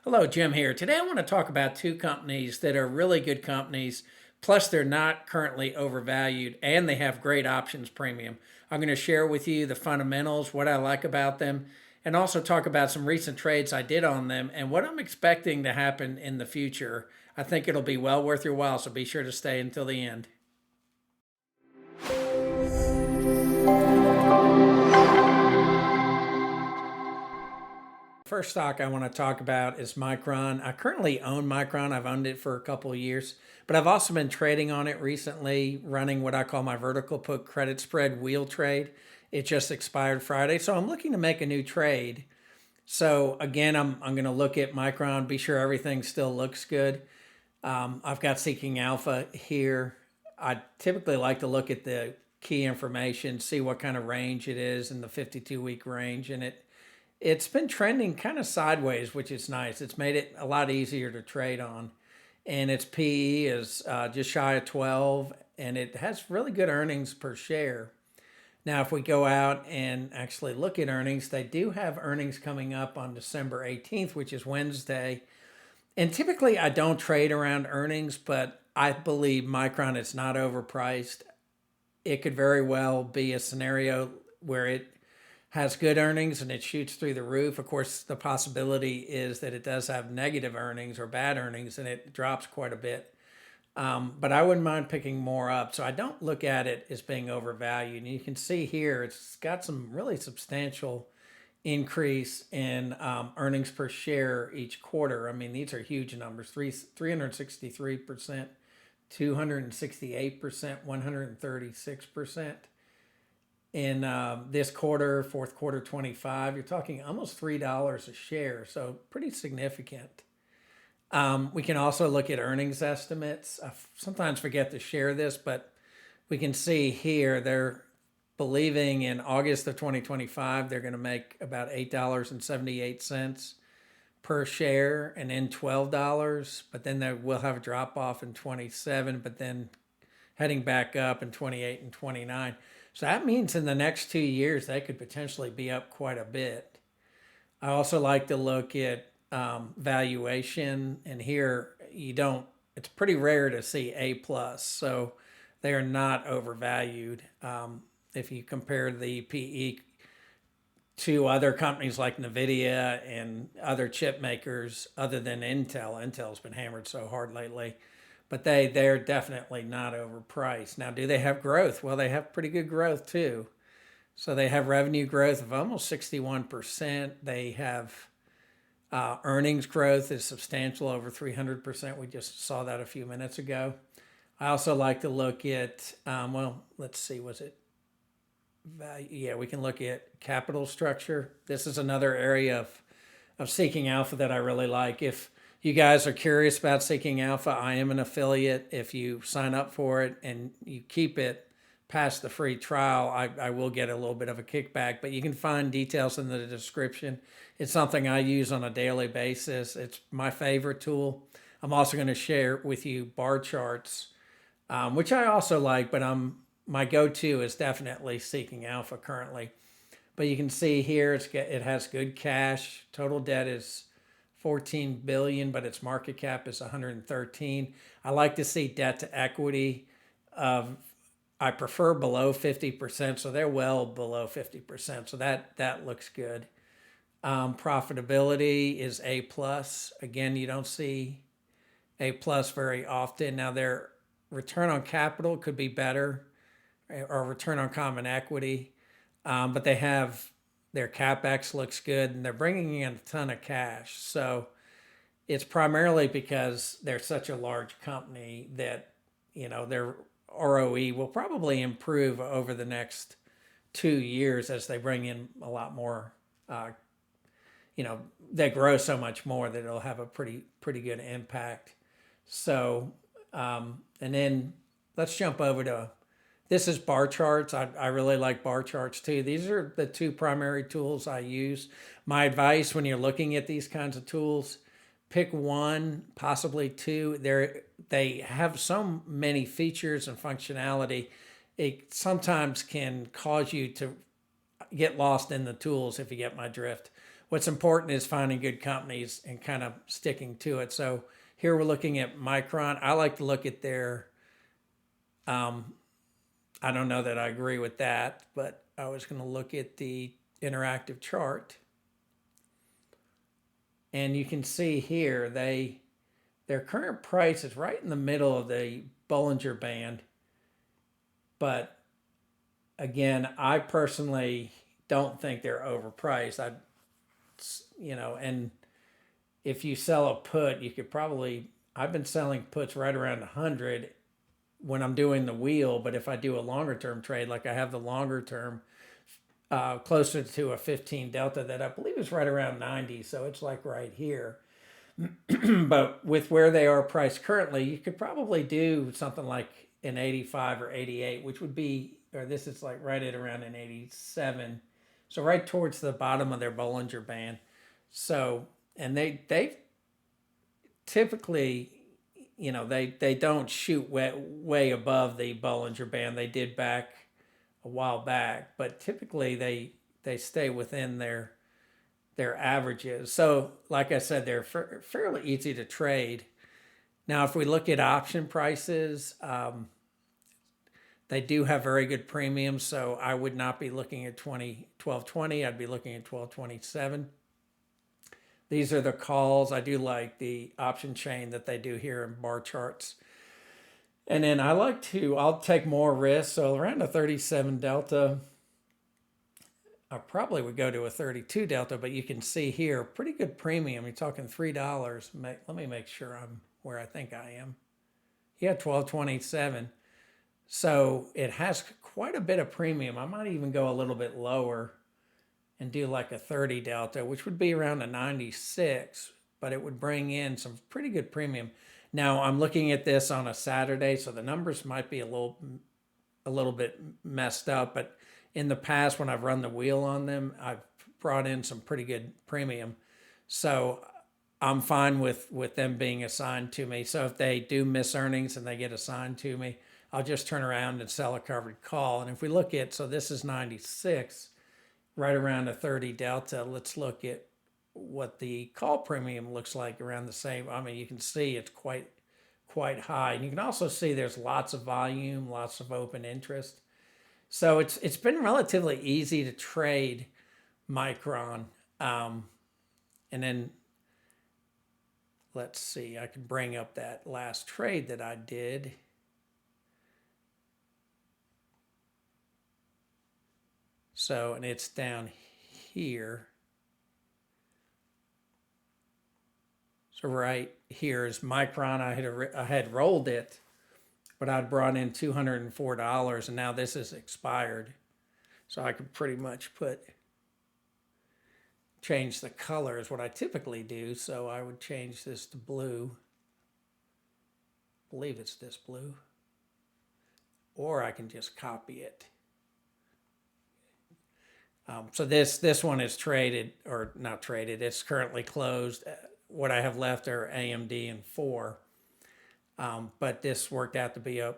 Hello, Jim here. Today I want to talk about two companies that are really good companies, plus they're not currently overvalued and they have great options premium. I'm going to share with you the fundamentals, what I like about them, and also talk about some recent trades I did on them and what I'm expecting to happen in the future. I think it'll be well worth your while, so be sure to stay until the end. First stock I want to talk about is Micron. I currently own Micron. I've owned it for a couple of years, but I've also been trading on it recently, running what I call my vertical put credit spread wheel trade. It just expired Friday, so I'm looking to make a new trade. So again, I'm going to look at Micron, be sure everything still looks good. I've got Seeking Alpha here. I typically like to look at the key information, see what kind of range it is in the 52-week range, and it's been trending kind of sideways, which is nice. It's made it a lot easier to trade on. And its PE is just shy of 12, and it has really good earnings per share. Now, if we go out and actually look at earnings, they do have earnings coming up on December 18th, which is Wednesday. And typically I don't trade around earnings, but I believe Micron is not overpriced. It could very well be a scenario where it has good earnings and it shoots through the roof. Of course, the possibility is that it does have negative earnings or bad earnings and it drops quite a bit. But I wouldn't mind picking more up. So I don't look at it as being overvalued. And you can see here, it's got some really substantial increase in earnings per share each quarter. I mean, these are huge numbers, 363%, 268%, 136%. In this quarter, fourth quarter 25, you're talking almost $3 a share, so pretty significant. We can also look at earnings estimates. I sometimes forget to share this, but we can see here they're believing in August of 2025 they're going to make about $8.78 per share, and then $12, but then they will have a drop off in 27, but then heading back up in 28 and 29. So that means in the next 2 years, they could potentially be up quite a bit. I also like to look at valuation, and here it's pretty rare to see A plus. So they are not overvalued. If you compare the PE to other companies like NVIDIA and other chip makers other than Intel's been hammered so hard lately. But they're definitely not overpriced. Now, do they have growth? Well, they have pretty good growth too. So they have revenue growth of almost 61%. They have earnings growth is substantial, over 300%. We just saw that a few minutes ago. I also like to look at, let's see, was it value? Yeah, we can look at capital structure. This is another area of Seeking Alpha that I really like. If you guys are curious about Seeking Alpha, I am an affiliate. If you sign up for it and you keep it past the free trial, I will get a little bit of a kickback, but you can find details in the description. It's something I use on a daily basis. It's my favorite tool. I'm also going to share with you Barcharts, which I also like, but my go-to is definitely Seeking Alpha currently. But you can see here it has good cash. Total debt is 14 billion, but its market cap is 113. I like to see debt to equity of, I prefer below 50%, so they're well below 50%. So that looks good. Profitability is A plus. Again, you don't see A plus very often. Now their return on capital could be better, or return on common equity, but their CapEx looks good, and they're bringing in a ton of cash. So it's primarily because they're such a large company that, their ROE will probably improve over the next 2 years as they bring in a lot more. They grow so much more that it'll have a pretty good impact. So, and then let's jump over to, this is bar charts. I really like bar charts too. These are the two primary tools I use. My advice when you're looking at these kinds of tools, pick one, possibly two. They have so many features and functionality. It sometimes can cause you to get lost in the tools, if you get my drift. what's important is finding good companies and kind of sticking to it. So here we're looking at Micron. I like to look at their, I don't know that I agree with that, but I was going to look at the interactive chart. And you can see here, their current price is right in the middle of the Bollinger Band. But again, I personally don't think they're overpriced. And if you sell a put, you could probably, I've been selling puts right around 100 when I'm doing the wheel. But if I do a longer term trade, like I have the longer term, closer to a 15 delta that I believe is right around 90. So it's like right here. But with where they are priced currently, you could probably do something like an 85 or 88, which would be, or this is like right at around an 87. So right towards the bottom of their Bollinger Band. So, and they typically, they don't shoot way above the Bollinger Band. They did back a while back, but typically they stay within their averages. So, like I said, they're fairly easy to trade. Now, if we look at option prices, they do have very good premiums. So I would not be looking at 12.20. I'd be looking at 12.27. These are the calls. I do like the option chain that they do here in Barcharts. And then I'll take more risk. So around a 37 delta, I probably would go to a 32 delta, but you can see here, pretty good premium. You're talking $3. Let me make sure I'm where I think I am. Yeah, 12.27. So it has quite a bit of premium. I might even go a little bit lower and do like a 30 delta, which would be around a 96, but it would bring in some pretty good premium. Now I'm looking at this on a Saturday, so the numbers might be a little bit messed up, but in the past when I've run the wheel on them, I've brought in some pretty good premium. So I'm fine with them being assigned to me. So if they do miss earnings and they get assigned to me, I'll just turn around and sell a covered call. And if we look at, so this is 96, right around a 30 delta. Let's look at what the call premium looks like around the same. I mean, you can see it's quite high. And you can also see there's lots of volume, lots of open interest. So it's been relatively easy to trade Micron. And then let's see, I can bring up that last trade that I did. So, and it's down here. So right here is Micron. I had rolled it, but I'd brought in $204, and now this is expired. So I could pretty much change the color is what I typically do. So I would change this to blue. I believe it's this blue. Or I can just copy it. So this one is traded, or not traded, it's currently closed. What I have left are AMD and 4. But this worked out to be a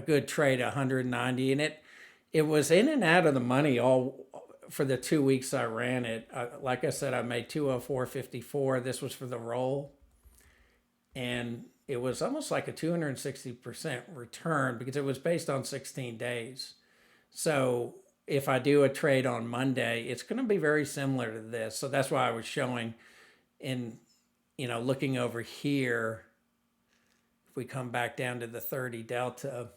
good trade, 190. And it was in and out of the money all for the 2 weeks I ran it. Like I said, I made 204.54. This was for the roll. And it was almost like a 260% return because it was based on 16 days. So if I do a trade on Monday, it's going to be very similar to this. So that's why I was showing in, looking over here, if we come back down to the 30 delta,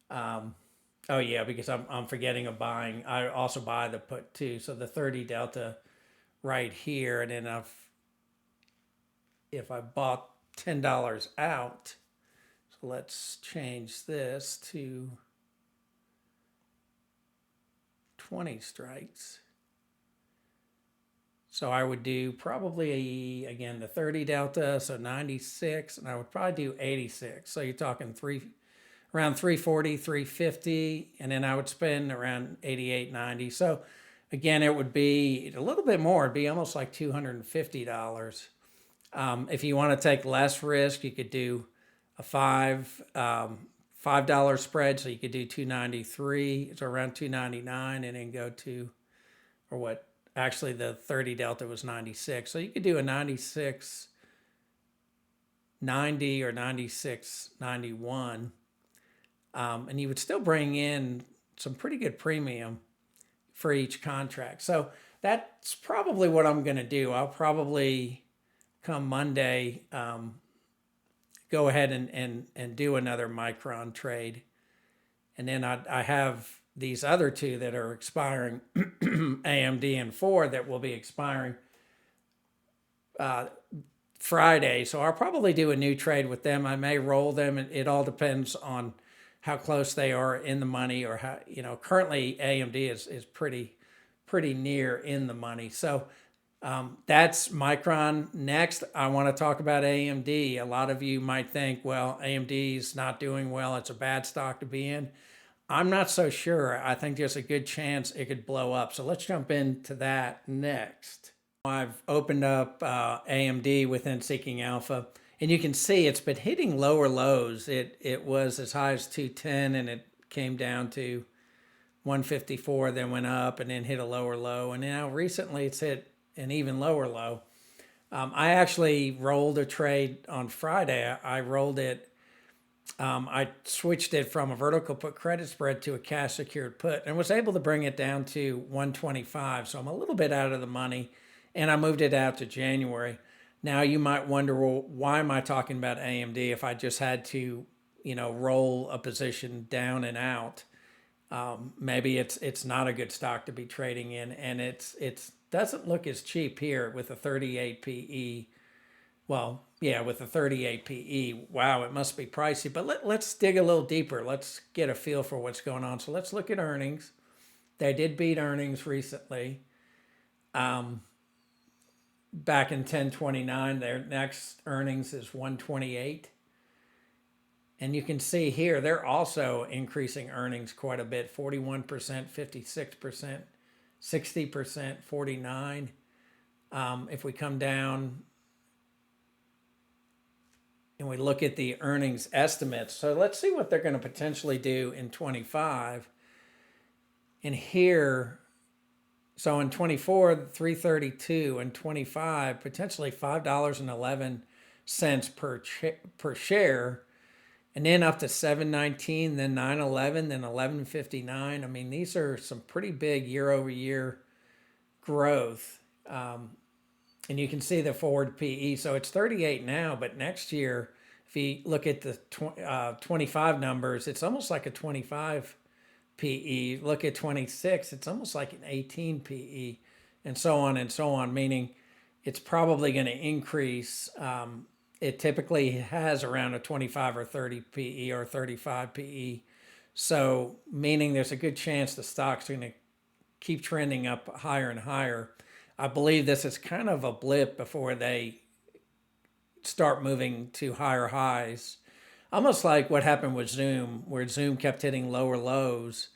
oh yeah, because I'm forgetting of buying. I also buy the put too. So the 30 delta right here, and then if I bought $10 out, so let's change this to 20 strikes. So I would do probably, again, the 30 delta, so 96, and I would probably do 86. So you're talking around 340, 350, and then I would spend around 88, 90. So again, it would be a little bit more. It'd be almost like $250. If you want to take less risk, you could do a $5 spread, so you could do 293, so around 299, and then go to or what, actually the 30 delta was 96. So you could do a 96.90 or 96.91, and you would still bring in some pretty good premium for each contract. So that's probably what I'm going to do. I'll probably come Monday go ahead and do another Micron trade. And then I have these other two that are expiring, AMD and Ford, that will be expiring Friday. So I'll probably do a new trade with them. I may roll them. It all depends on how close they are in the money, or how, currently AMD is pretty near in the money. So that's Micron. Next, I want to talk about AMD. A lot of you might think, well, AMD is not doing well. It's a bad stock to be in. I'm not so sure. I think there's a good chance it could blow up. So let's jump into that next. I've opened up AMD within Seeking Alpha, and you can see it's been hitting lower lows. It was as high as 210, and it came down to 154, then went up and then hit a lower low. And now recently it's hit an even lower low. I actually rolled a trade on Friday. I rolled it. I switched it from a vertical put credit spread to a cash secured put, and was able to bring it down to 125. So I'm a little bit out of the money, and I moved it out to January. Now you might wonder, well, why am I talking about AMD if I just had to, roll a position down and out? Maybe it's not a good stock to be trading in, and it's doesn't look as cheap here with a 38 PE. Well, yeah, with a 38 PE, wow, it must be pricey. But let's dig a little deeper. Let's get a feel for what's going on. So let's look at earnings. They did beat earnings recently. Back in 1029, their next earnings is 128. And you can see here, they're also increasing earnings quite a bit, 41%, 56%, 60%, 49%. If we come down and we look at the earnings estimates, so let's see what they're going to potentially do in 25. And here, so in 24, 332, and 25, potentially $5.11 per share. And then up to 719, then 911, then 1159. I mean, these are some pretty big year-over-year growth. And you can see the forward PE. So it's 38 now, but next year, if you look at the 25 numbers, it's almost like a 25 PE. Look at 26, it's almost like an 18 PE, and so on, meaning it's probably going to increase. It typically has around a 25 or 30 PE or 35 PE. So meaning there's a good chance the stock's going to keep trending up higher and higher. I believe this is kind of a blip before they start moving to higher highs. Almost like what happened with Zoom, where Zoom kept hitting lower lows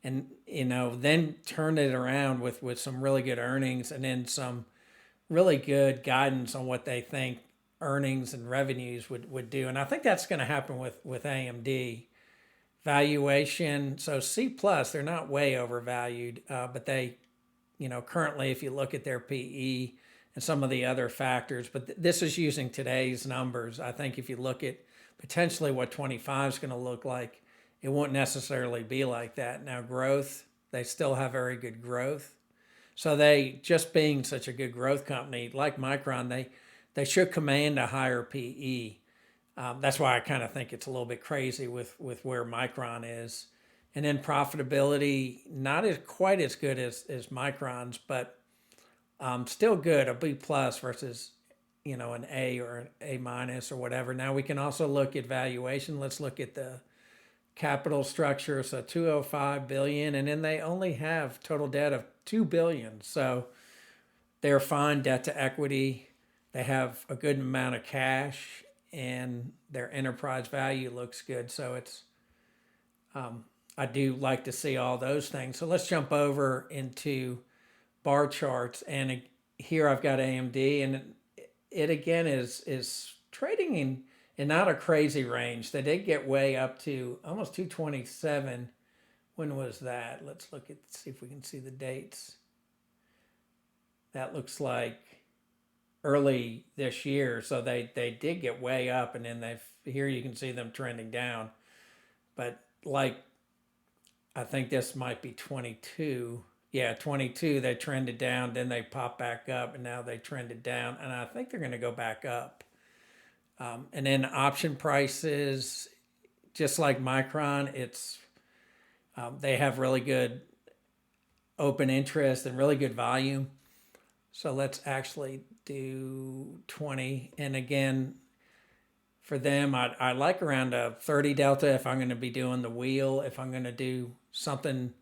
and, then turned it around with some really good earnings and then some really good guidance on what they think earnings and revenues would do. And I think that's going to happen with AMD. Valuation, so C+, they're not way overvalued, but they, currently if you look at their PE and some of the other factors, but this is using today's numbers. I think if you look at potentially what 25 is going to look like, it won't necessarily be like that. Now growth, they still have very good growth. So they, just being such a good growth company like Micron, they should command a higher PE. That's why I kind of think it's a little bit crazy with where Micron is. And then profitability, not quite as good as Micron's, but still good, a B plus versus, an A or an A minus or whatever. Now we can also look at valuation. Let's look at the capital structure. So 205 billion, and then they only have total debt of 2 billion. So they're fine debt to equity. They have a good amount of cash, and their enterprise value looks good. So it's, I do like to see all those things. So let's jump over into bar charts. And here I've got AMD, and it again is trading in not a crazy range. They did get way up to almost 227. When was that? Let's see if we can see the dates. That looks like early this year. So they did get way up, and then here you can see them trending down. But like, I think this might be 22. Yeah, 22, they trended down, then they popped back up, and now they trended down. And I think they're going to go back up. And then option prices, just like Micron, they have really good open interest and really good volume. So let's actually do 20. And again, for them, I like around a 30 delta if I'm going to be doing the wheel. If I'm going to do something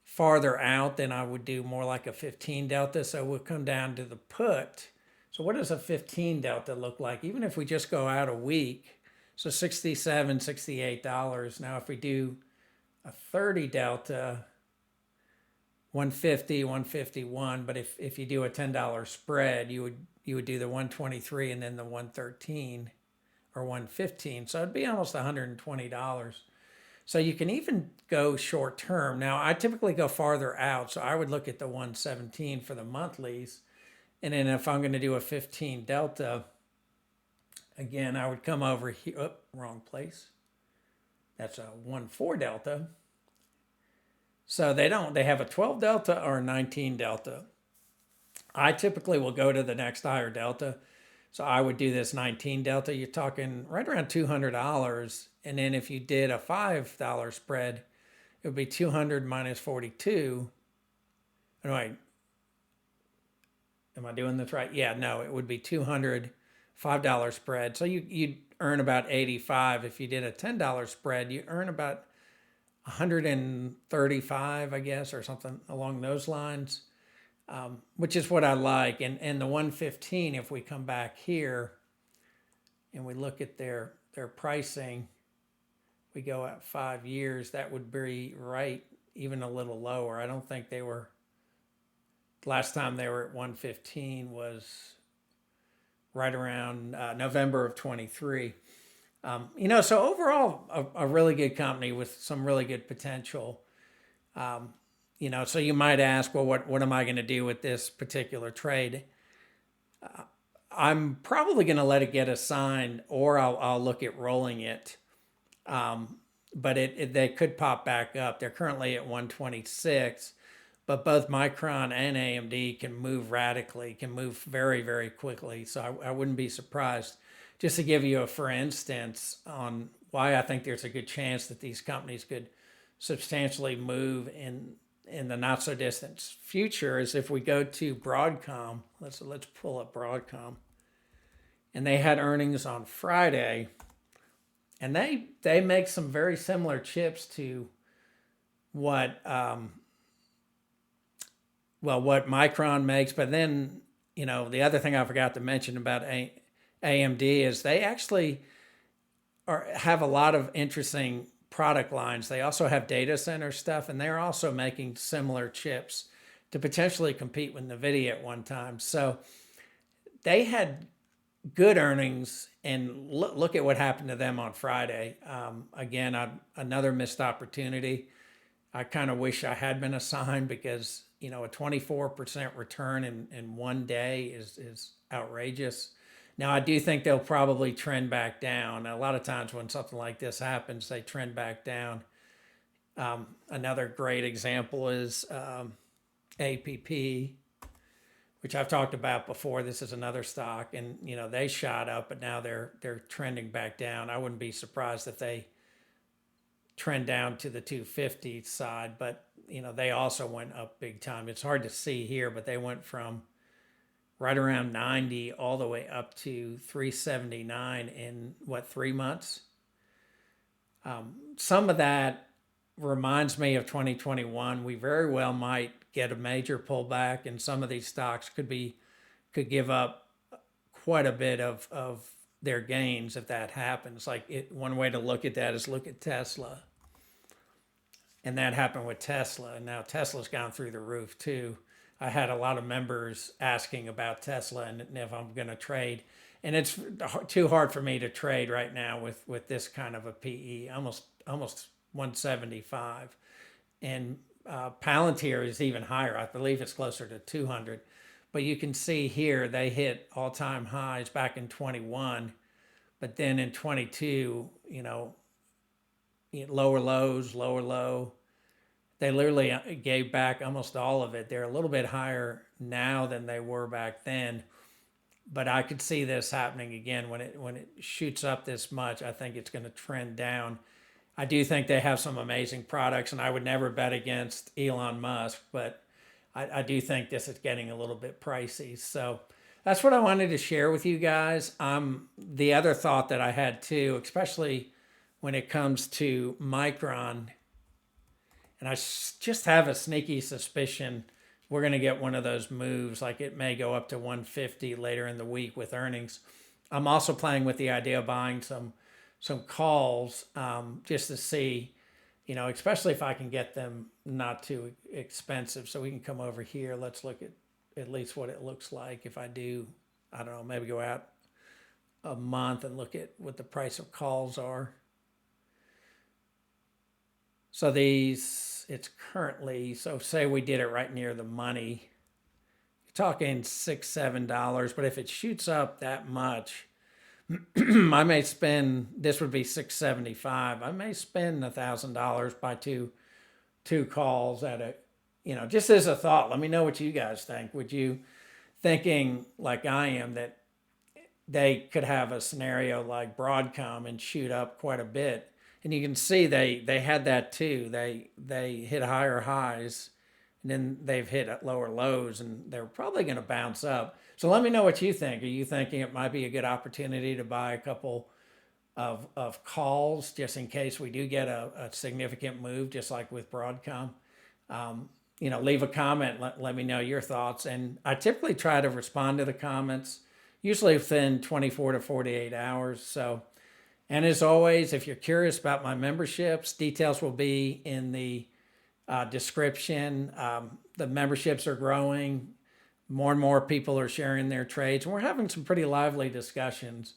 farther out, then I would do more like a 15 delta. So we'll come down to the put. So what does a 15 delta look like? Even if we just go out a week, so $67, $68. Now if we do a 30 delta, 150, 151. But if you do a $10 spread, you would do the 123 and then the 113 or 115. So it'd be almost $120. So you can even go short term. Now I typically go farther out, so I would look at the 117 for the monthlies. And then if I'm going to do a 15 delta, again, I would come over here. Oh, wrong place. That's a 1.4 delta. So they have a 12 delta or a 19 delta. I typically will go to the next higher delta. So I would do this 19 delta. You're talking right around $200. And then if you did a $5 spread, it would be 200 minus 42. Anyway, am I doing this right? Yeah, no, it would be 200, $5 spread. So you'd earn about 85. If you did a $10 spread, you earn about 135, I guess, or something along those lines, which is what I like. And the 115, if we come back here and we look at their pricing, we go out 5 years, that would be right even a little lower. I don't think they were, last time they were at 115 was right around November of 23. So overall, a really good company with some really good potential. So you might ask, well, what am I going to do with this particular trade? I'm probably going to let it get assigned, or I'll look at rolling it. But they could pop back up. They're currently at 126, but both Micron and AMD can move radically, can move very, very quickly. So I wouldn't be surprised. Just to give you a for instance on why I think there's a good chance that these companies could substantially move in the not so distant future is if we go to Broadcom. Let's pull up Broadcom. And they had earnings on Friday, and they make some very similar chips to what what Micron makes. But then the other thing I forgot to mention about AMD is they actually have a lot of interesting product lines. They also have data center stuff, and they're also making similar chips to potentially compete with NVIDIA at one time. So they had good earnings, and look at what happened to them on Friday. Again, another missed opportunity. I kind of wish I had been assigned because a 24% return in one day is outrageous. Now, I do think they'll probably trend back down. A lot of times when something like this happens, they trend back down. Another great example is APP, which I've talked about before. This is another stock, and they shot up, but now they're trending back down. I wouldn't be surprised if they trend down to the 250 side, but they also went up big time. It's hard to see here, but they went from right around 90 all the way up to 379 in 3 months. Some of that reminds me of 2021. We very well might get a major pullback, and some of these stocks could give up quite a bit of their gains if that happens. One way to look at that is look at Tesla. And that happened with Tesla. And now Tesla's gone through the roof too. I had a lot of members asking about Tesla and if I'm going to trade. And it's too hard for me to trade right now with this kind of a PE, almost 175. And Palantir is even higher. I believe it's closer to 200. But you can see here they hit all-time highs back in 21, but then in 22, lower lows, lower low. They literally gave back almost all of it. They're a little bit higher now than they were back then, but I could see this happening again when it shoots up this much. I think it's going to trend down. I do think they have some amazing products, and I would never bet against Elon Musk, but I do think this is getting a little bit pricey. So that's what I wanted to share with you guys. The other thought that I had too, especially when it comes to Micron, and I just have a sneaky suspicion we're going to get one of those moves, like it may go up to 150 later in the week with earnings. I'm also playing with the idea of buying some calls, just to see, especially if I can get them not too expensive. So we can come over here. Let's look at least what it looks like if I do, I don't know, maybe go out a month and look at what the price of calls are. So it's currently, so say we did it right near the money, you're talking $6-7, but if it shoots up that much, I may spend, this would be $6.75. I may spend $1,000 by two calls at a, just as a thought. Let me know what you guys think. Would you thinking like I am that they could have a scenario like Broadcom and shoot up quite a bit? And you can see they had that too. They hit higher highs, and then they've hit lower lows, and they're probably going to bounce up. So let me know what you think. Are you thinking it might be a good opportunity to buy a couple of calls just in case we do get a significant move, just like with Broadcom? Leave a comment. Let me know your thoughts. And I typically try to respond to the comments, usually within 24 to 48 hours. So. And as always, if you're curious about my memberships, details will be in the description. The memberships are growing. More and more people are sharing their trades. And we're having some pretty lively discussions,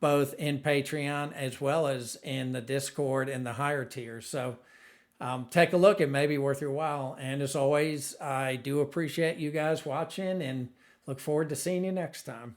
both in Patreon as well as in the Discord and the higher tiers. So take a look. It may be worth your while. And as always, I do appreciate you guys watching and look forward to seeing you next time.